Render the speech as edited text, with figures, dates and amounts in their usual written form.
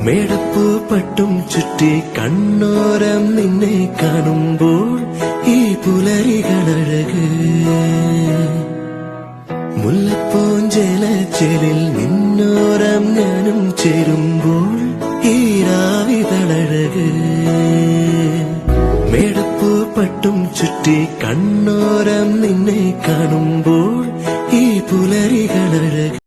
മേടപ്പൂ പട്ടും ചുറ്റി കണ്ണോരം നിന്നെ കാണുമ്പോൾ ഈ പുലരികളഴക് മുല്ലപ്പൂഞ്ചേലച്ചേലിൽ നിന്നോരം ഞാനും ചേരുമ്പോൾ ഈ രാവിതളഴക് മേടപ്പൂ പട്ടും ചുറ്റി കണ്ണോരം നിന്നെ കാണുമ്പോൾ